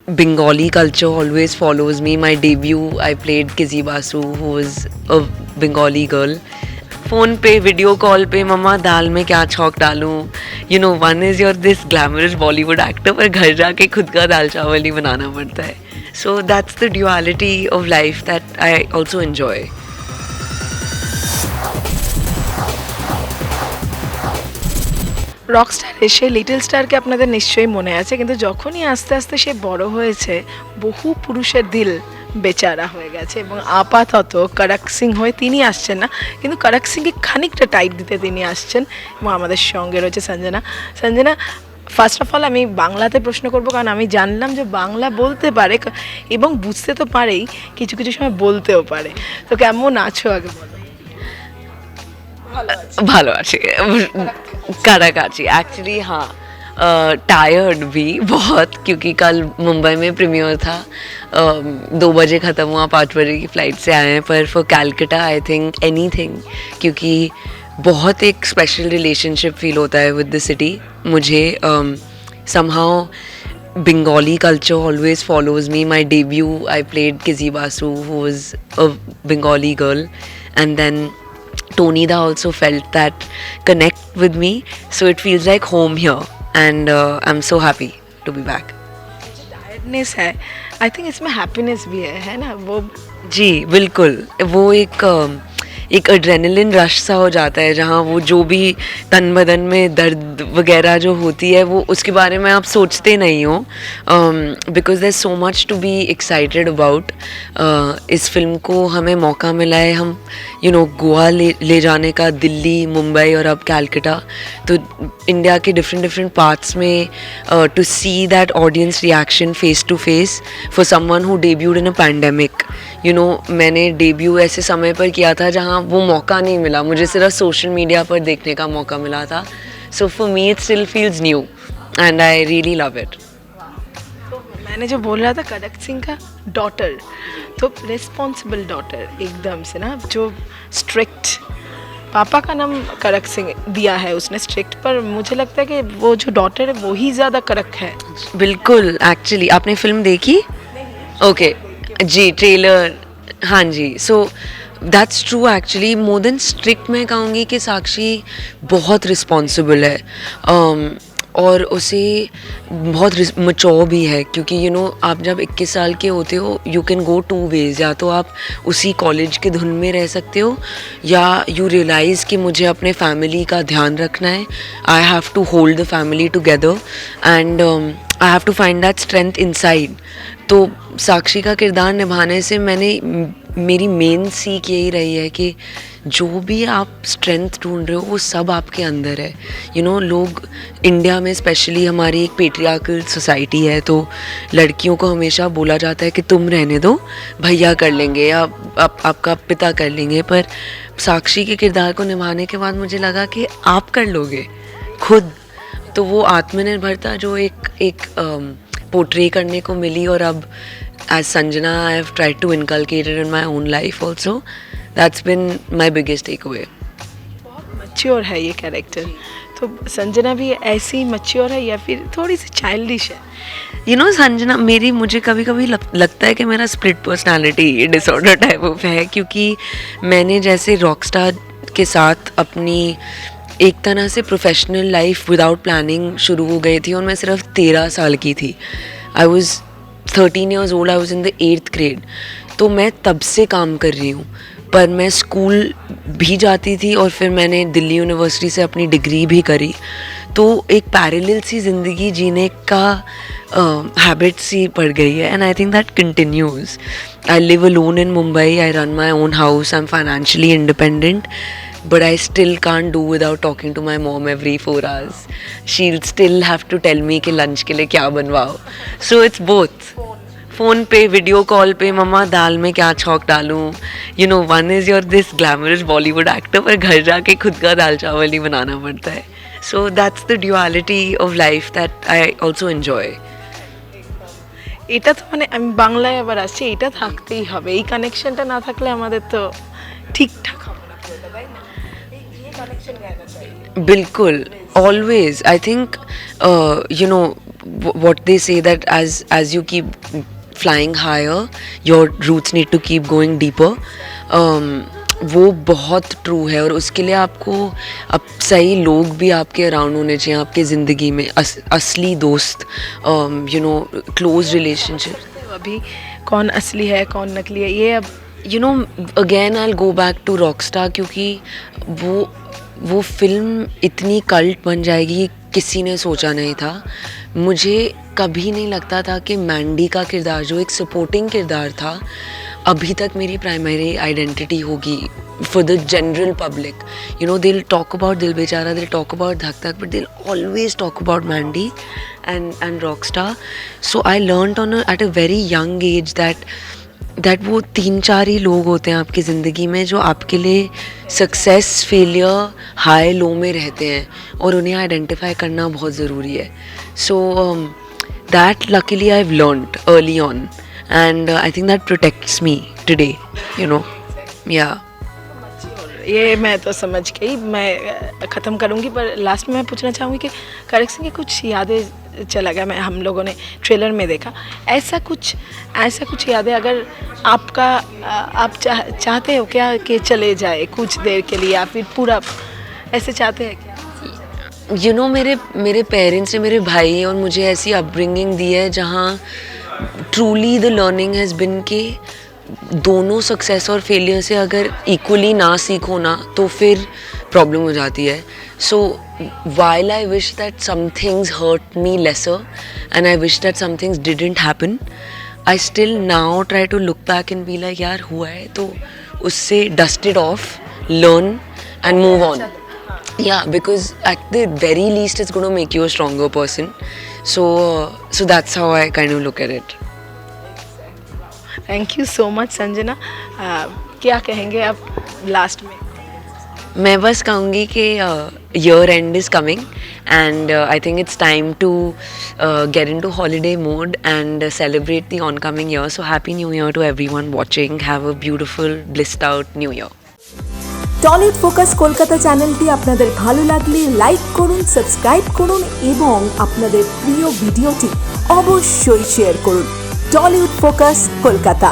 Bengali culture always follows me. My debut, I played Kizzy Basu, who was a Bengali girl. Phone पे video call पे मम्मा दाल में क्या छौंक डालूं, you know one is your this glamorous Bollywood actor, पर घर जाके खुद का दाल चावल ही बनाना पड़ता है. So that's the duality of life that I also enjoy. Rockstar এসে লিটল স্টারকে আপনাদের নিশ্চয়ই মনে আছে, কিন্তু যখনই আস্তে আস্তে সে বড় হয়েছে বহু পুরুষের দিল বেচারা হয়ে গেছে এবং আপাতত করক সিং হয়ে তিনি আসছেন না, কিন্তু করক সিংকে খানিকটা টাইট দিতে তিনি আসছেন এবং আমাদের সঙ্গে রয়েছে Sanjana. Sanjana, first of all আমি বাংলাতে প্রশ্ন করব, কারণ আমি জানলাম যে বাংলা বলতে পারে এবং বুঝতে তো পারেই, কিছু কিছু সময় বলতেও পারে. তো কেমন আছো আগে বলো. ভালো আছি, কাছাকাছি एक्चुअली. हाँ, टायर्ड भी बहुत, क्योंकि कल मुंबई में प्रीमियर था. 2 बजे ख़त्म हुआ, 5 बजे की फ़्लाइट से आए हैं. पर for Calcutta I think anything, क्योंकि बहुत एक स्पेशल रिलेशनशिप फील होता है विद द सिटी. मुझे somehow Bengali culture always follows me. My debut, I played Kizzy Basu, who was a Bengali girl, and then Tonida also felt that connect with me, so it feels like home here, and I'm so happy to be back. Tiredness है, I think इसमें happiness भी है ना वो. जी बिल्कुल, वो एक adrenaline rush सा हो जाता है, जहाँ वो जो भी तन बदन में दर्द वगैरह जो होती है वो उसके बारे में आप सोचते नहीं हो, because there so much to be excited about. इस फिल्म को हमें मौका मिला है, हम गोवा ले जाने का, दिल्ली, मुंबई और अब कैलकटा, तो इंडिया के डिफरेंट पार्ट्स में to see that audience reaction face to face for someone who debuted in a pandemic. मैंने डेब्यू ऐसे समय पर किया था जहाँ वो मौका नहीं मिला, मुझे सिर्फ सोशल मीडिया पर देखने का मौका मिला था. So for me it still feels new and I really love it. मैंने जो बोल रहा था करक सिंह का डॉटर, तो रिस्पॉन्सिबल डॉटर एकदम से ना, जो स्ट्रिक्ट, पापा का नाम करक सिंह दिया है उसने स्ट्रिक्ट, पर मुझे लगता है कि वो जो डॉटर है वो ही ज़्यादा करक है. बिल्कुल, एक्चुअली आपने फिल्म देखी? ओके जी, ट्रेलर, हाँ जी. So that's true. Actually more than strict मैं कहूँगी कि साक्षी बहुत रिस्पॉन्सिबल है, और उसे बहुत मच्योर भी है, क्योंकि आप जब 21 साल के होते हो, यू कैन गो 2 वेज़. या तो आप उसी कॉलेज के धुन में रह सकते हो, या यू रियलाइज़ कि मुझे अपने फैमिली का ध्यान रखना है, I have to hold the family together, and I have to find that strength inside. तो साक्षी का किरदार निभाने से मेरी मेन सीख यही रही है कि जो भी आप स्ट्रेंथ ढूंढ रहे हो वो सब आपके अंदर है. लोग इंडिया में स्पेशली, हमारी एक पेट्रियार्कल सोसाइटी है, तो लड़कियों को हमेशा बोला जाता है कि तुम रहने दो, भैया कर लेंगे या आपका पिता कर लेंगे. पर साक्षी के किरदार को निभाने के बाद मुझे लगा कि आप कर लोगे खुद. तो वो आत्मनिर्भरता जो एक पोर्ट्रे करने को मिली, और अब as Sanjana I have tried to inculcate it in my own life also. That's been my biggest takeaway. बहुत मच्योर है ये कैरेक्टर. तो संजना भी ऐसी मच्योर है या फिर थोड़ी सी चाइल्डिश है? संजना मुझे कभी कभी लगता है कि मेरा split personality disorder type of है, क्योंकि मैंने जैसे रॉकस्टार के साथ अपनी एक तरह से प्रोफेशनल लाइफ विदाउट प्लानिंग शुरू हो गई थी, और मैं सिर्फ 13 साल की थी. I was 13 years old, I was in the 8th grade. तो मैं तब से काम कर रही हूँ, पर मैं स्कूल भी जाती थी और फिर मैंने दिल्ली यूनिवर्सिटी से अपनी डिग्री भी करी. तो एक पैरेलल सी ज़िंदगी जीने का हैबिट सी पड़ गई है, and I think that continues. I live alone in Mumbai, I run my own house, I am financially independent, but I still can't do without talking to my mom every 4 hours. She'll still have to tell me कि lunch के लिए क्या बनवाओ. So it's both. Phone पे video call पे मम्मा दाल में क्या छौंक डालूं, one is your this glamorous Bollywood actor, पर घर जाके खुद का दाल चावल ही बनाना पड़ता है. So that's the duality of life that I also enjoy. এটা তো মানে আমি বাংলায় আবার আসছি, এটা থাকতেই হবে, এই কানেকশনটা না থাকলে আমাদের তো ঠিকঠাক হবে না পুরোটা, তাই না? এই কানেকশন रहना चाहिए. बिल्कुल, always. I think what they say that as you keep flying higher, your roots need to keep going deeper. वो बहुत ट्रू है, और उसके लिए आपको अब सही लोग भी आपके अराउंड होने चाहिए आपके ज़िंदगी में, असली दोस्त, यू नो, क्लोज रिलेशनशिप। अभी कौन असली है कौन नकली है ये अब you know, again I will go back to Rockstar, क्योंकि वो फिल्म इतनी कल्ट बन जाएगी किसी ने सोचा नहीं था। मुझे कभी नहीं लगता था कि मैंडी का किरदार, जो एक सपोर्टिंग किरदार था, अभी तक मेरी प्राइमरी आइडेंटिटी होगी for the general public. You know, they will talk about दिल बेचारा, दे विल टॉक अबाउट धक धक, but they will always talk about Mandy and Rockstar. So I learned on at a very young age that वो 3-4 ही लोग होते हैं आपकी ज़िंदगी में जो आपके लिए सक्सेस, फेलियर, हाई लो में रहते हैं, और उन्हें आइडेंटिफाई करना बहुत ज़रूरी है। So that luckily I have learned early on, and I think that protects me today, you know. Yeah. ये मैं तो समझ गई, मैं ख़त्म करूँगी, पर लास्ट में मैं पूछना चाहूँगी कि करेक्ट सिंह की कुछ यादें चला गया, मैं हम लोगों ने ट्रेलर में देखा, ऐसा कुछ यादें अगर आपका आप चाहते हो क्या कि चले जाए कुछ देर के लिए, या फिर पूरा ऐसे चाहते हैं क्या? You know, मेरे पेरेंट्स ने, मेरे भाई और मुझे ऐसी अपब्रिंगिंग दी है जहाँ truly the learning has been कि दोनों सक्सेस और फेलियर से अगर इक्वली ना सीखो ना तो फिर प्रॉब्लम हो जाती है। So while I wish that some things hurt me lesser and I wish that some things didn't happen, I still now try to look back and be like यार हुआ है तो उससे dust it off, learn and move on. Yeah, because at the very least it's going to make you a stronger person. So that's how I kind of look at it. Thank you so much Sanjana. क्या कहेंगे आप last में? मैं बस कहूँगी कि year end is coming and I think it's time to get into holiday mode and celebrate the oncoming year. So happy new year to everyone watching. Have a beautiful blissed out new year. Tollywood focus Kolkata চ্যানেলটি আপনাদের ভালো লাগলে like করুন, subscribe করুন এবং আপনাদের প্রিয় ভিডিওটি অবশ্যই শেয়ার করুন। Tollywood focus Kolkata.